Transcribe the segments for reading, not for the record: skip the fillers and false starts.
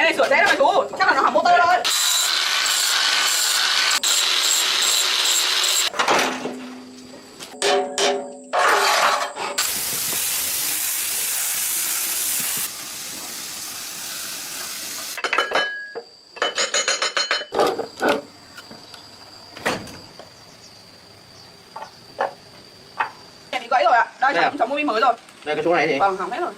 này sửa thế đâu mà chú, chắc là nó hỏng motor thôi. Bị gãy rồi ạ. Đây, cháu mua pin mới rồi. Đây cái chỗ này gì? Vâng, hỏng hết rồi.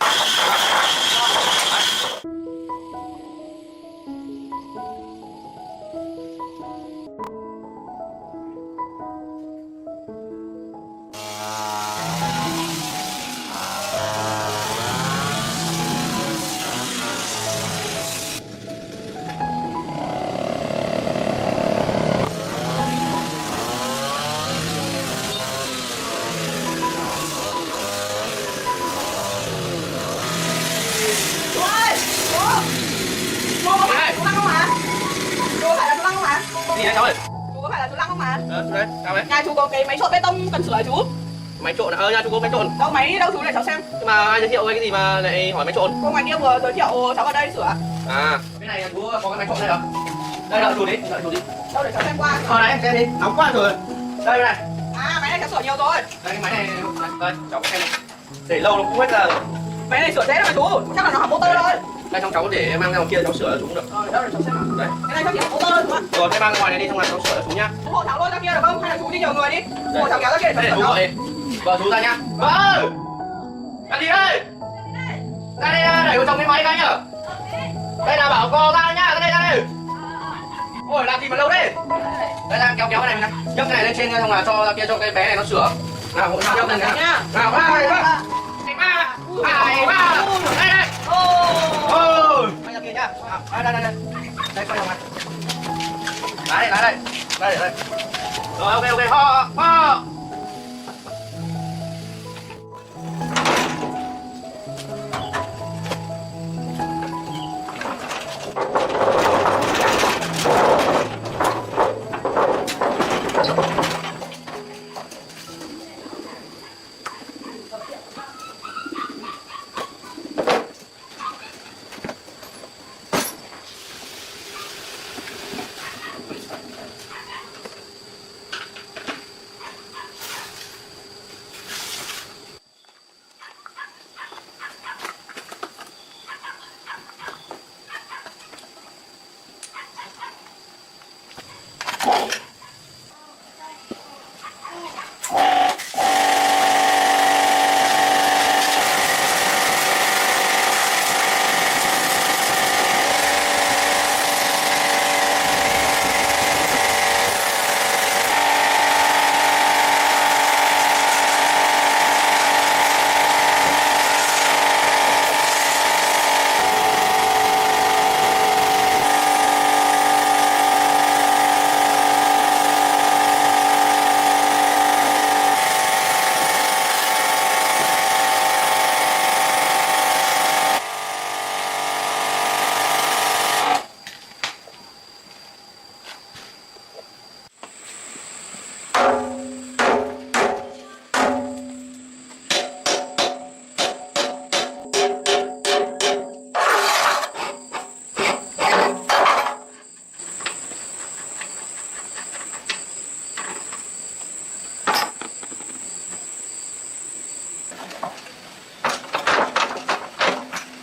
Gì đấy cháu ơi? Chú có phải là chú Lăng không mà? Chú đấy, sao đấy? Nhà chú có cái máy trộn bê tông cần sửa chú. Máy trộn à? Nhà chú có máy trộn. Đâu máy đâu chú để cháu xem. Nhưng mà ai giới thiệu cái gì mà lại hỏi máy trộn? Cô ngoài kia vừa giới thiệu cháu vào đây sửa. À, cái này chú có cái máy trộn đây hả? Đây đợi chú đi, đợi chú đi. Đâu để cháu xem qua. Đấy em xem đi, nóng quá rồi. Đây này. À máy này cháu sửa nhiều rồi. Đây cái máy này, đây cháu xem này. Để lâu nó cũng hết là. Máy này sửa thế đâu mà chú, chắc là nó hỏng motor thôi. Đây trong cháu để mang ra ngoài kia cháu sửa cho chú cũng được. Đâu để cháu xem nào. Đấy. Cái này cháu chỉ hỏng motor thôi chú ạ. Rồi thế mang ra ngoài này đi, xong là cháu sửa cho chú nhá. Hộ cháu lôi ra kia được không? Hay là chú đi nhiều người đi. Hộ cháu kéo ra kia để cháu Đây sửa chú nó. gọi vợ chú ra nhá. Vợ! Làm gì đây? Ra đây đẩy vào trong cái máy cái nhá. Đây là bảo co ra nhá, ra đây. Ôi làm gì mà lâu thế? Đây là kéo cái này này. Nhấc cái này lên trên xong là cho ra kia cho cái bé này nó sửa. Nào hộ nào nhấc lên nhá. Nào 3 2 3. 2 3. Đây đây. Ô. Quay ra kia nhá. Đây. Đây quay ra ngoài. Đây. Đây. Rồi ok ho.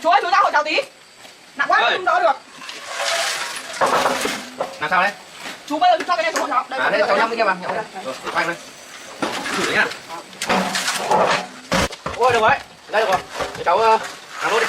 Chú ơi, chú ra hộ cháu tí. Nặng quá không đỡ được. Làm sao đấy? Chú bây giờ chú cho cái này xuống hộ cháu. Đây, À thế cháu nhâm cái kia vào. Rồi, quay lên. Thử nhá. Ôi được rồi. Đây được rồi. Để cháu làm luôn đi.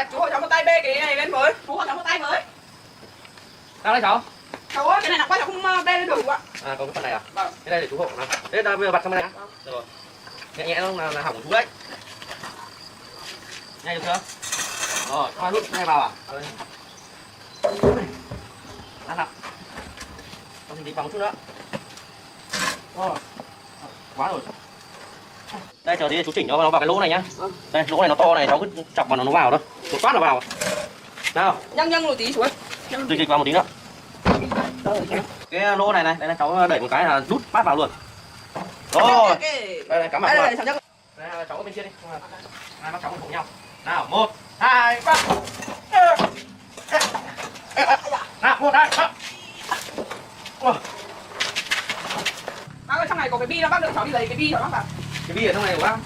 Nè, chú hội cháu một tay bê cái này lên với. Chú hội cháu một tay với. Sao đấy cháu? Cháu ơi, cái này nặng quá cháu không bê lên được ạ. À, có cái phần này à? Vâng. Cái đây để chú hộ nào. Thế ta bây giờ vặt sang bên này. Được rồi. Nhẹ nhẹ nó là hỏng của chú đấy. Nhanh được chưa? Rồi, cho nút này vào à? Lát nào. Con xin tí vòng chút nữa. Rồi. Quá rồi. Đây chờ tí chú chỉnh cho nó vào cái lỗ này nhá. Đây, lỗ này nó to này, cháu cứ chọc vào nó vào thôi. Một phát là vào. Nào. Nhân một tí chú ơi. Dịch dịch vào một tí nữa. Cái lỗ này này, đây là cháu đẩy một cái là rút phát vào luôn. Rồi. Đây cắm vào. Đây cháu nhấc. Đây cháu ở bên kia đi. Hai bác cháu cùng nhau. Nào, 1 2 3. Nào, 1 2 3. Bác ơi, trong này có cái bi đó, bác đợi cháu đi lấy cái bi rồi bác vào. Cái bi ở trong này của bác.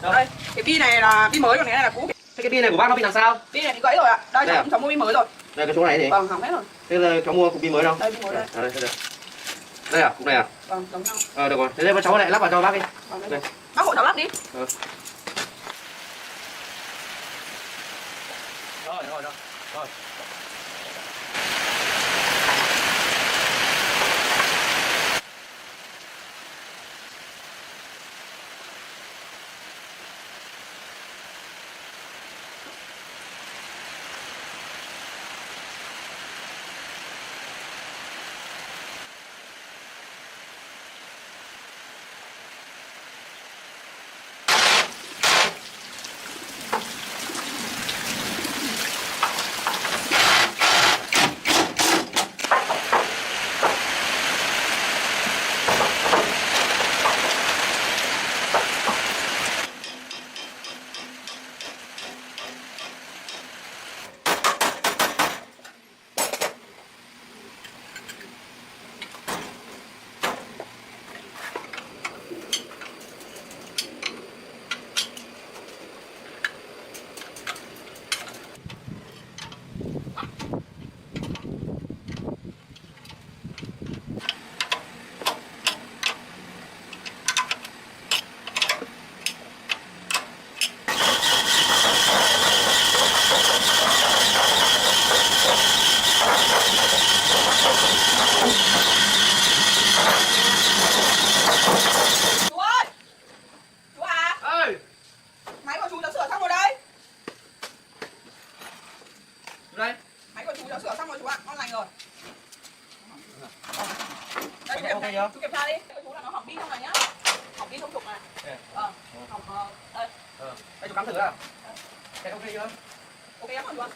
Đâu? Đây, cái bi này là bi mới, còn cái này là cũ. Thế cái bi này của bác nó bị làm sao? Bi này bị gãy rồi ạ. Đây, Đây à? cháu mua bi mới rồi. Đây cái chỗ này thì. Vâng, hỏng hết rồi. Thế là cháu mua cục bi mới đâu? Đây, bi mới đây. À, đây, đây. Đây à, cục này à? Vâng, giống nhau. Được rồi. Thế đây cháu lại lắp vào cho bác đi. Vâng, đây. Đây. Bác hộ cháu lắp đi. Rồi, rồi. Rồi. Chú ơi! Chú à! Ơi, Máy của chú đã sửa xong rồi đây. đây. Máy của chú đã sửa xong rồi chú ạ, ngon lành rồi. Đây, chú Ok chưa? chú kiểm tra đi. Cái chú là nó hỏng pin trong này nhá. Hỏng pin thông trục này. Hỏng đây. Đây chú cắm thử à? Cái ok chưa? Ok lắm rồi chú ạ.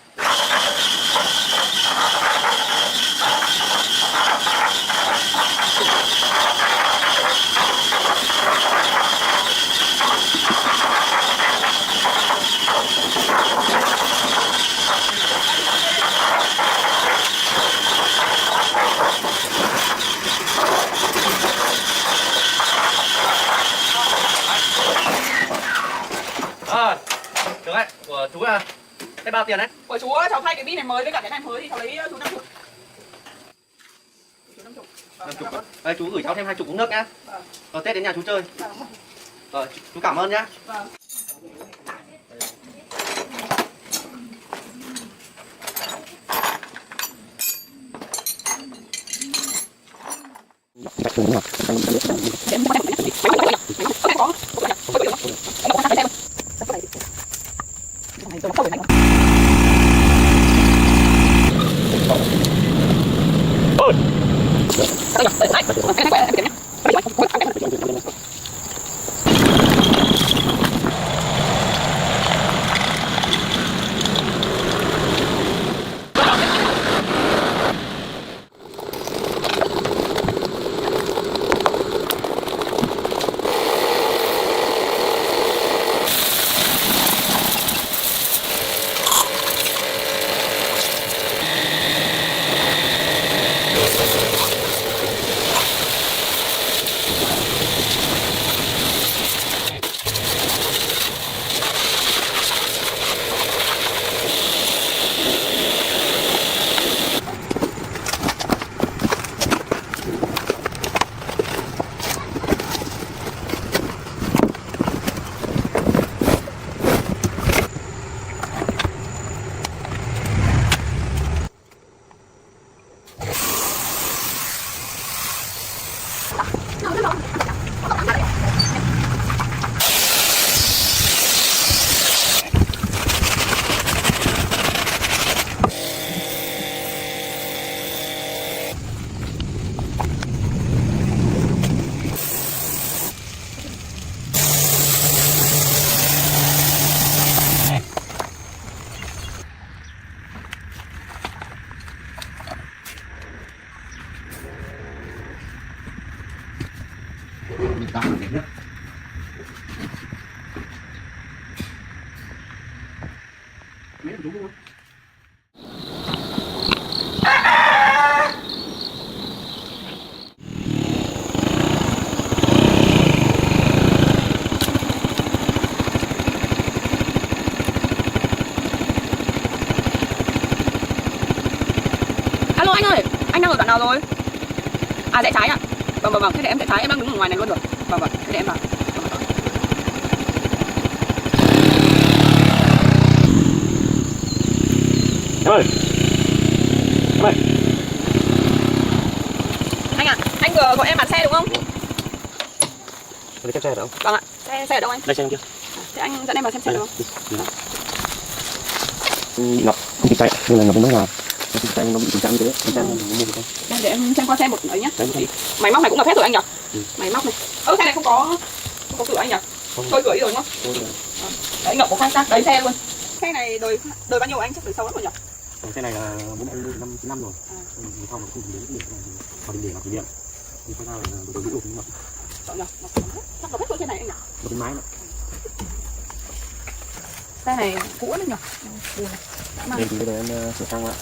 Được đấy, của chú là thế bao tiền đấy? Của chú ơi, cháu thay cái pin này mới với cả cái này mới thì cháu lấy chú 50. Chú 50. 50 á. Đây chú gửi cháu thêm 20 cốc nước nhá. Vâng. Rồi Tết đến nhà chú chơi. Vâng. Rồi, chú cảm ơn nhá. Vâng. Tao đẹp nhất. Mấy đúng không? Alo anh ơi, anh đang ở đoạn nào rồi? À rẽ trái ạ. Vâng, thế để em rẽ trái, em đang đứng ở ngoài này luôn rồi. Vâng, thế để em vào. Em ơi. Anh ạ, anh vừa gọi em bán xe đúng không? Lấy xe ở đâu? Vâng ạ, xe ở đâu anh? Đây xe kia. Thế anh dẫn em vào xem xe được không? Bị ngập, không kịp chạy, nên là ngập đến mức nào? Không kịp chạy nó bị tình trạng như thế. Để em xem qua xe một ấy nhá. Máy móc này cũng ngập hết rồi anh nhỉ? Máy móc này. Xe này không có cửa anh nhỉ? Thôi cửa đi rồi đúng không? Đấy ngập một khang sang, đấy xe luôn. Xe này đời bao nhiêu anh? Chắc đời sau lắm rồi nhỉ? Xe này là 4 năm rồi. Sau nó không đến điểm vào đỉnh điểm kỷ niệm. Thì không sao là đồ lũ cũng ngập. Sợ nhỉ? Chắc ngập hết chỗ trên này anh nhỉ? Một cái máy nữa. Xe này cũ lắm nhỉ? Đây thì bây giờ em sửa sang lại.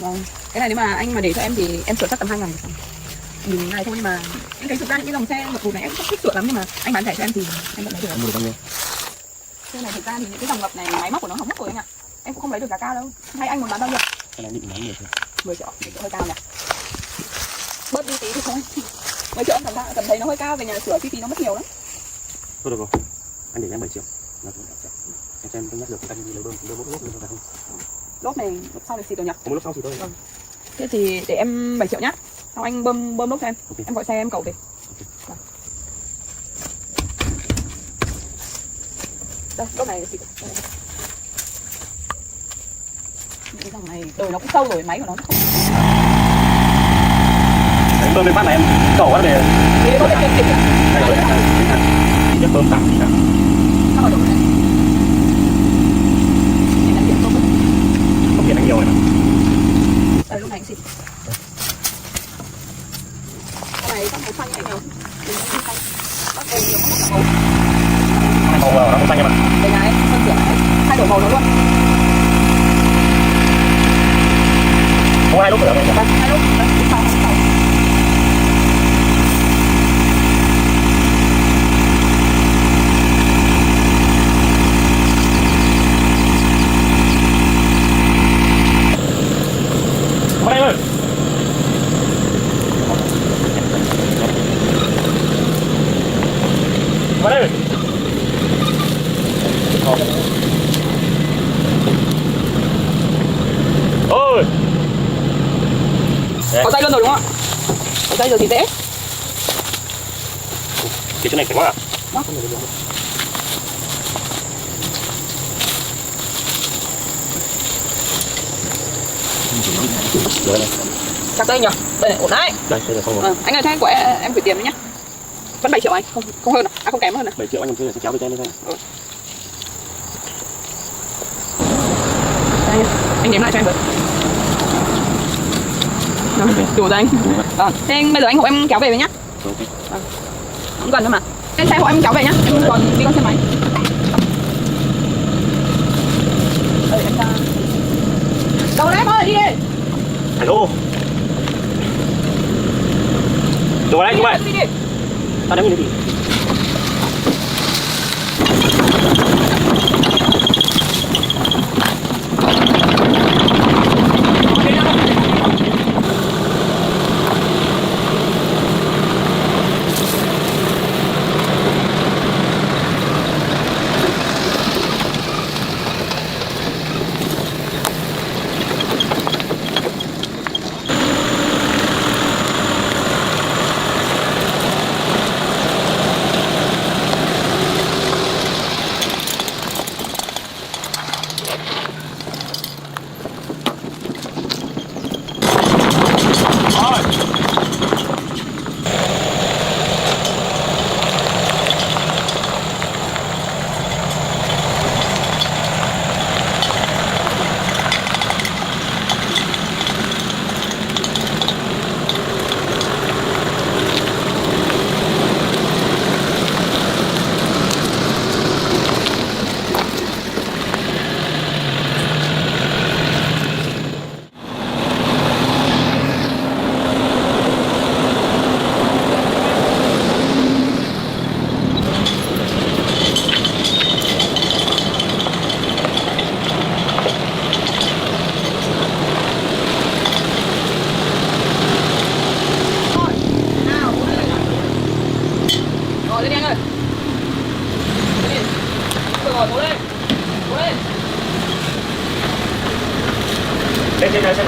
Vâng. Cái này nếu mà anh mà để cho em thì em sửa chắc tầm 2 ngày. Nhìn này thôi nhưng mà em thấy thực ra những cái dòng xe ngập lụt này em không thích sửa lắm nhưng mà anh bán rẻ cho em thì em vẫn lấy được. Em mua được bao nhiêu? Xe này thực ra thì những cái dòng ngập này máy móc của nó hỏng hết rồi anh ạ. Em cũng không lấy được giá cao đâu. Hay anh muốn bán bao nhiêu? Cái này định bán 10 triệu. 10 triệu, hơi cao nhỉ. Bớt đi tí thì thôi. 10 triệu em cảm thấy nó hơi cao, về nhà sửa chi phí nó mất nhiều lắm. Thôi được rồi. Anh để em 7 triệu. Em xem cân nhắc được anh đi lấy bơm lốp nữa không? Lốp này lốp sau này xịt rồi nhỉ? Không lốp sau thì thôi. Vâng. Thế thì để em 7 triệu nhá. Xong anh bơm lốp cho em. Okay. Em gọi xe em cậu về. Okay. Đây, lốp này xịt. Cái dòng này đời nó cũng sâu rồi, máy của nó không. Đấy, bơm lên phát này em cậu á để có thể thêm xịt chỉ nhất bơm tạm thì sao? Sao ở đâu này? Không tiền anh nhiều rồi mà. Đây lúc này anh xịt. Cái này có màu xanh này nhiều. Có màu nhiều không có màu. Màu nó không xanh em ạ. Đây này, phân sửa này, thay đổi màu nó luôn. Có 2 lúc nữa rồi. 2 lúc, đấy, sau. Qua đây ơi. Qua đây. Ôi. Có dây luôn rồi đúng không ạ? Có dây rồi thì dễ. Cái chỗ này phải quá à? Đó. Chặt dây nhỉ? Đây này, ổn đấy. Đây là xong rồi. Anh ơi, thế của em gửi tiền với nhá. Vẫn 7 triệu anh, không hơn à? À không kém hơn à? 7 triệu anh thuê sẽ kéo về cho em thôi. Đây, anh đếm lại cho em với. Đủ rồi anh. Vâng, thế anh, bây giờ anh hộ em kéo về với nhá. Vâng. Không cần nữa mà. Lên xe hộ em kéo về nhá. Em còn đi con xe máy. Đây em ra. Đâu đấy em ơi, đi đi. Alo. Đồ đây, chúng mày. Đi đi. Tao đang nhìn cái gì?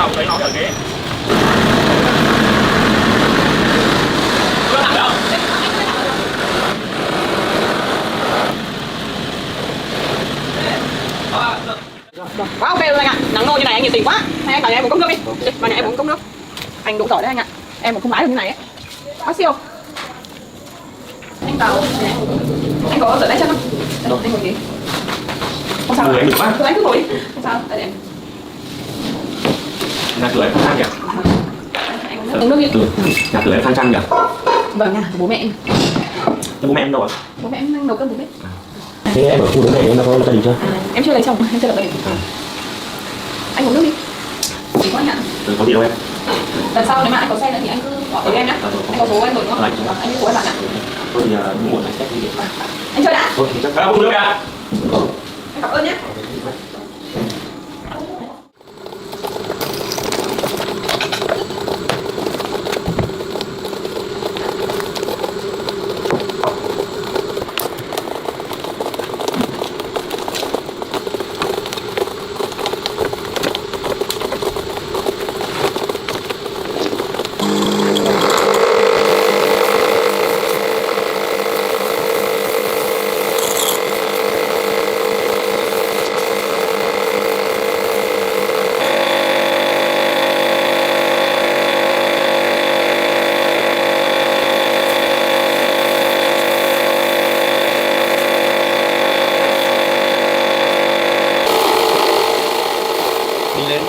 không thấy nó ở ghế có làm được không? Quá ok luôn anh ạ. Nắng nôi như này anh nhiệt tình quá. Hay anh bảo nhà em một cốc nước đi. Vào nhà em một cốc nước. Anh đủ giỏi đấy anh ạ. Em mà không lái được như này ấy. Quá siêu. Anh vào. Anh có rửa tay chân không? Anh ngồi đi. Không sao. Người em được quá. Thôi anh cứ ngồi đi. Không sao. Để em. Nhà cửa em khang trang kìa. Uống nước đi. Nhà cửa em khang trang kìa. Vâng nha, bố mẹ em. Thế bố mẹ em đâu ạ? Bố mẹ em nấu cơm bố mẹ. Thế em ở khu đấy này em đã có gia đình chưa? Em chưa lấy chồng, em chưa lập gia đình. Anh uống nước đi. Chỉ có anh ạ. Có gì đâu em. Lần sau nếu mà anh có xe nữa thì anh cứ gọi tới em nhé. Anh có số em rồi đúng không? Anh cứ số em bạn ạ. Thôi thì mua một sách đi. Anh chơi đã. Thôi thì chắc uống nước ạ. Em cảm ơn nhé. Đi lên.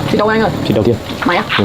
Thì đâu anh ơi? Thì đầu tiên. Mày á? Ừ.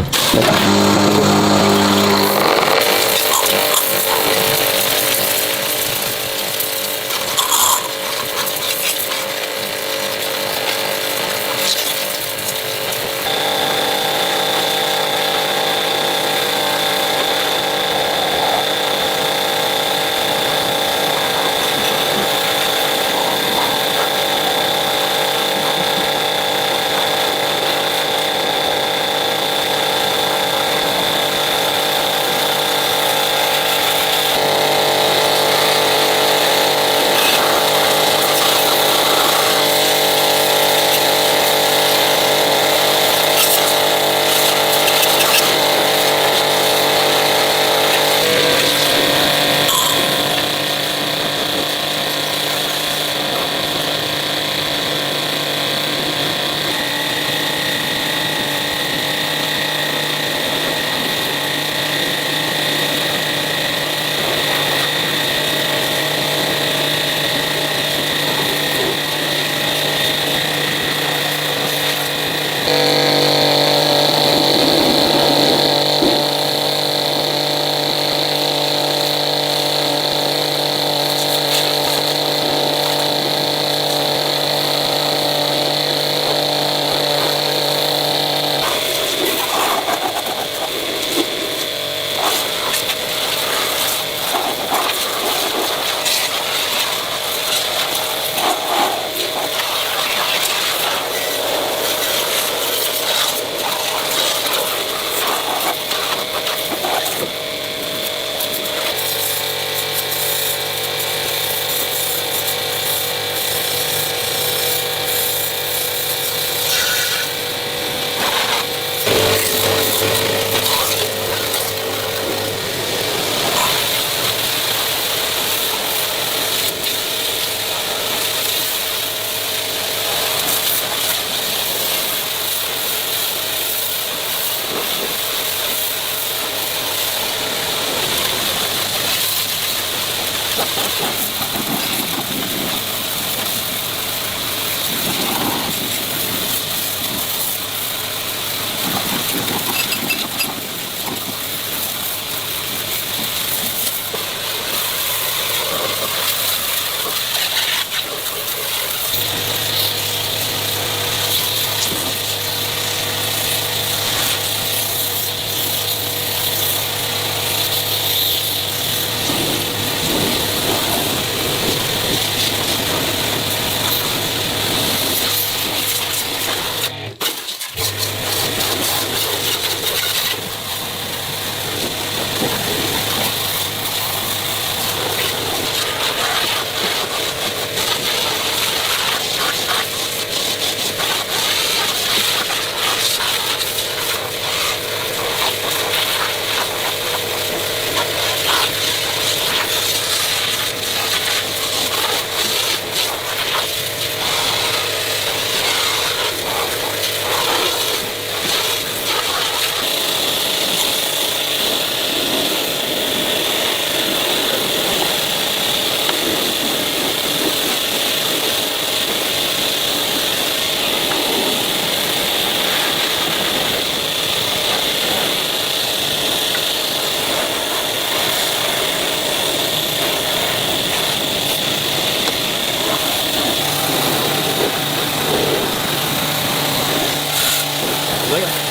mới rồi.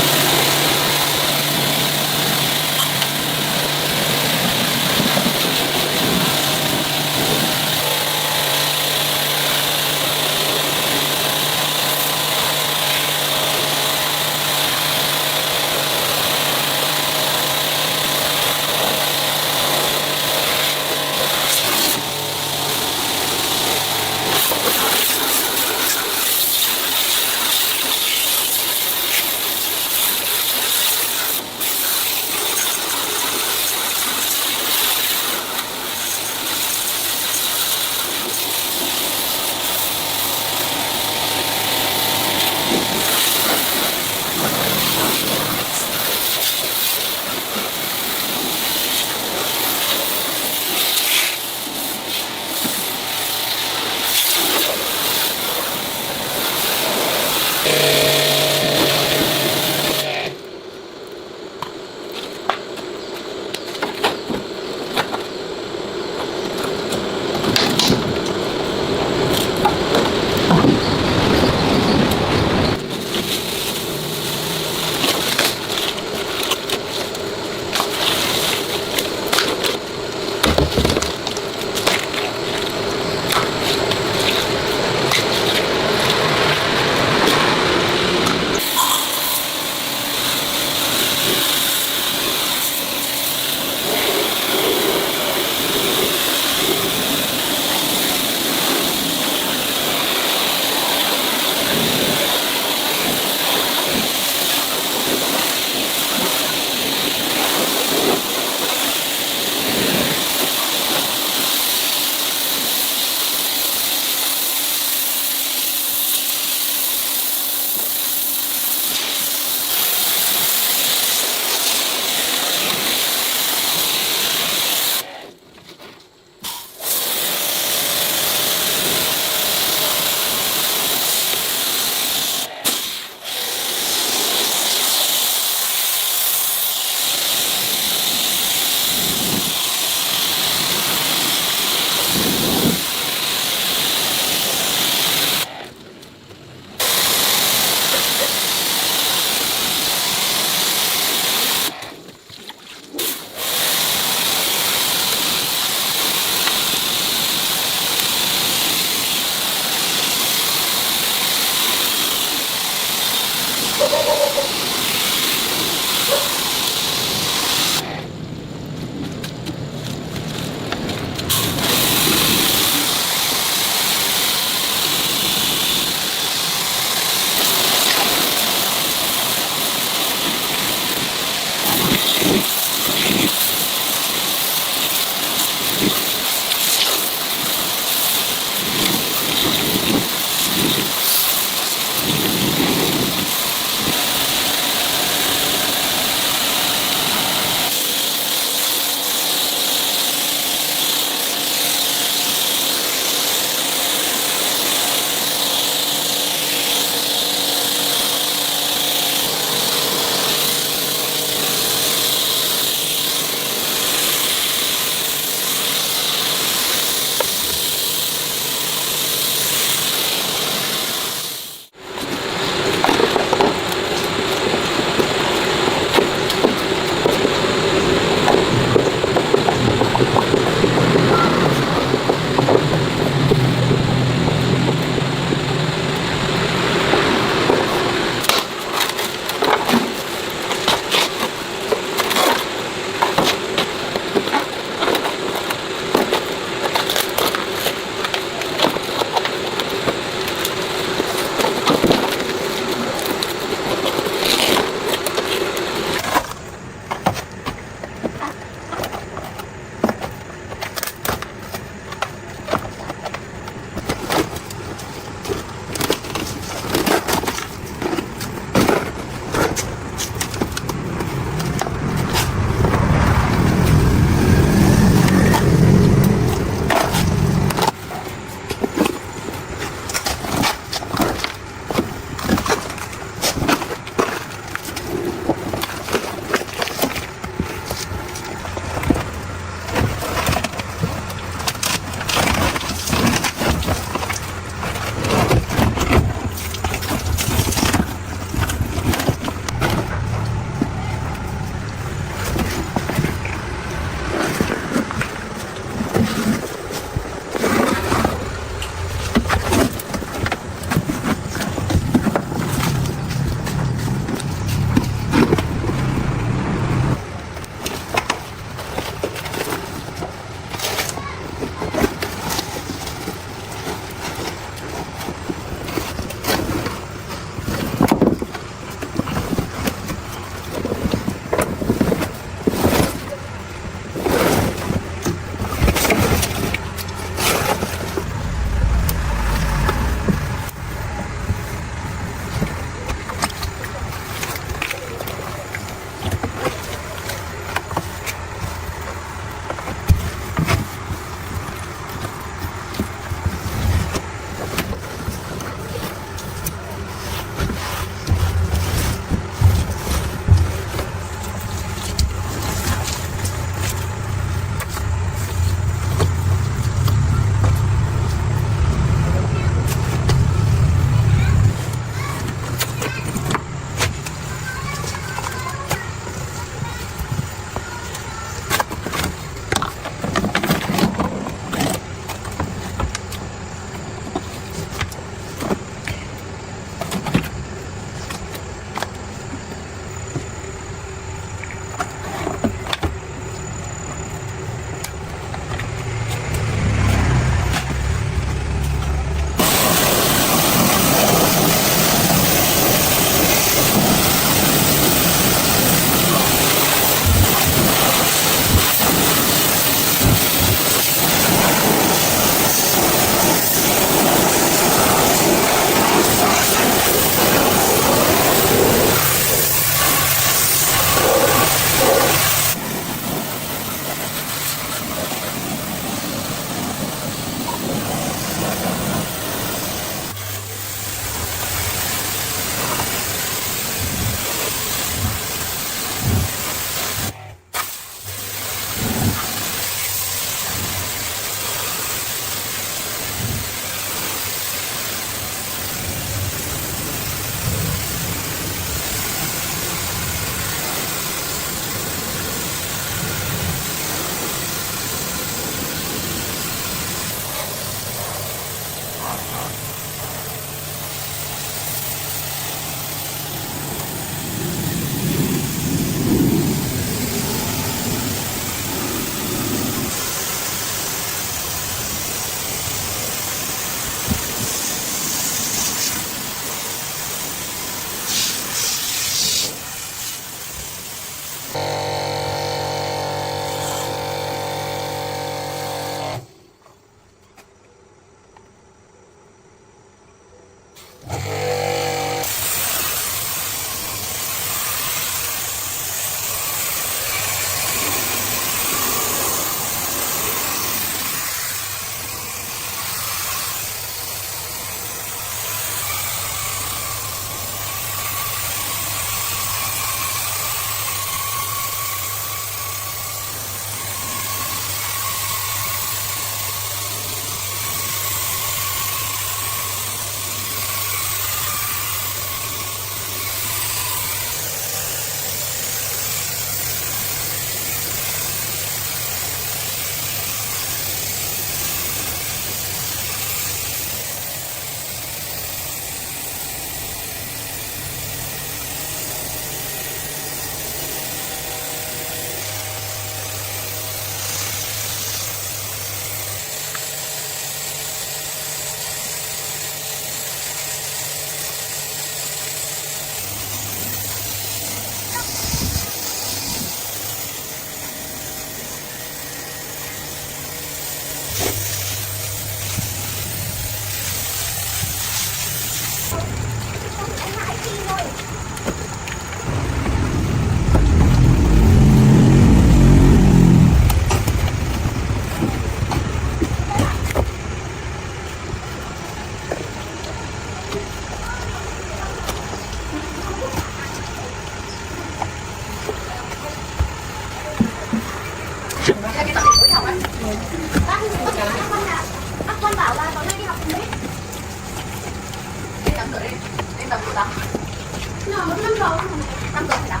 Tắm rồi phải đọc.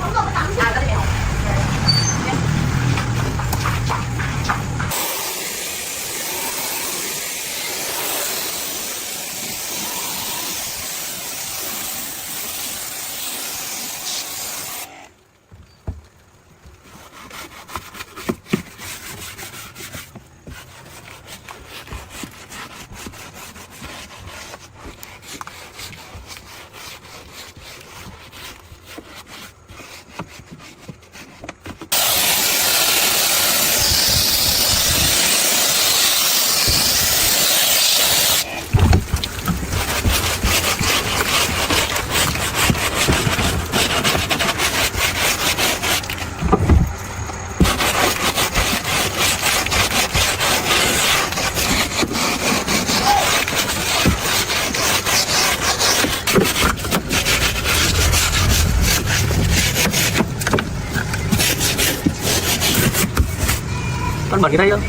Không có tắm sao có thể học. Con bẩn cái đây không?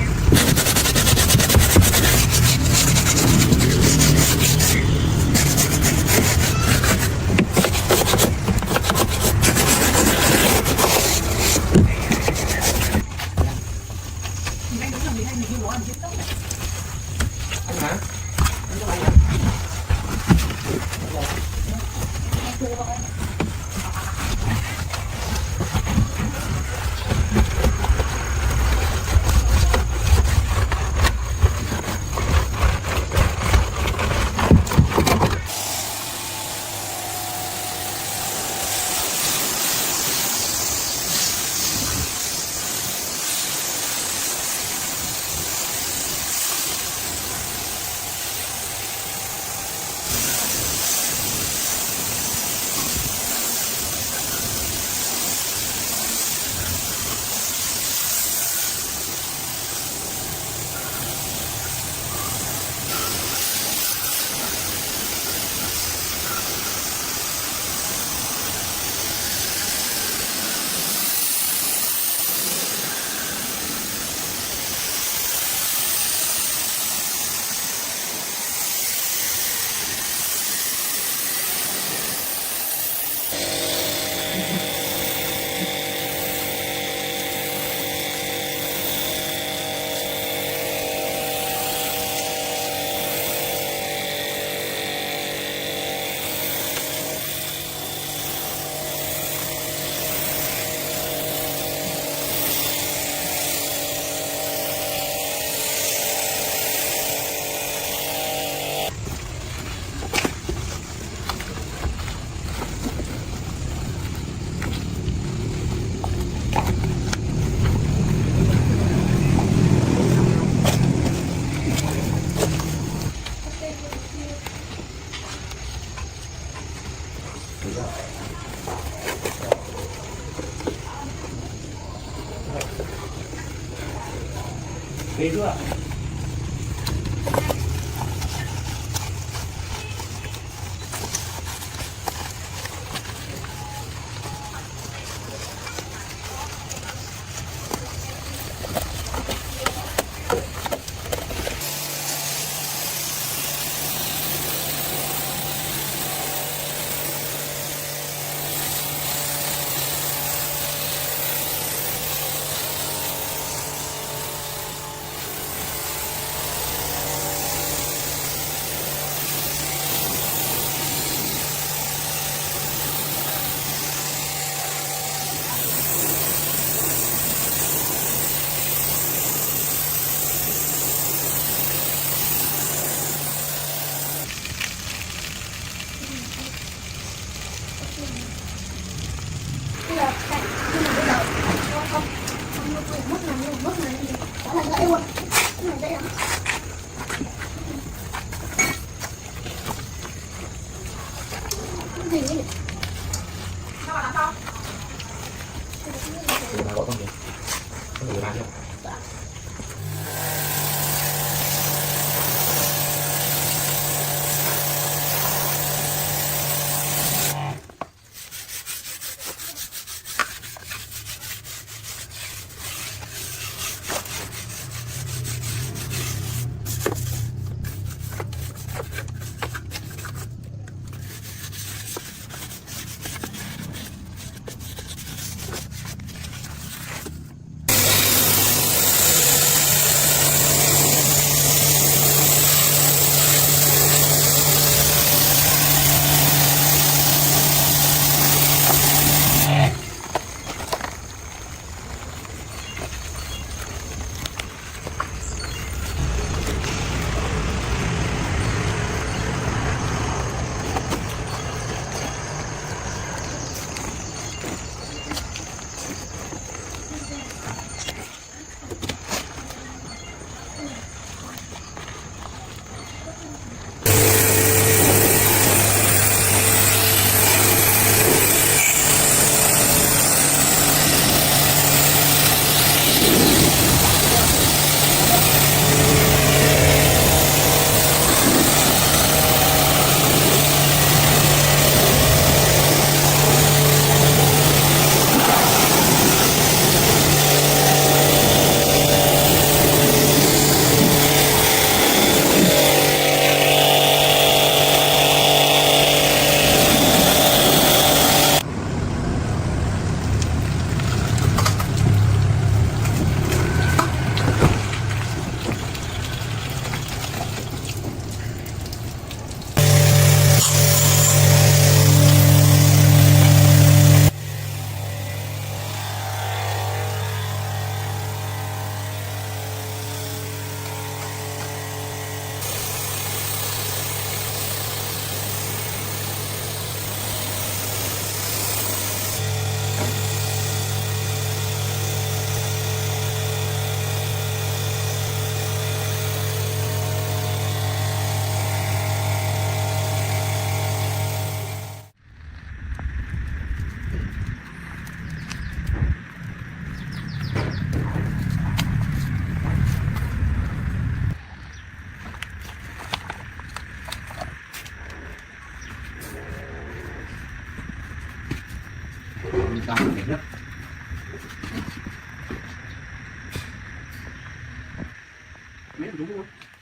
Về chưa? Bà gọi con gì? Con người bà chưa? rồi.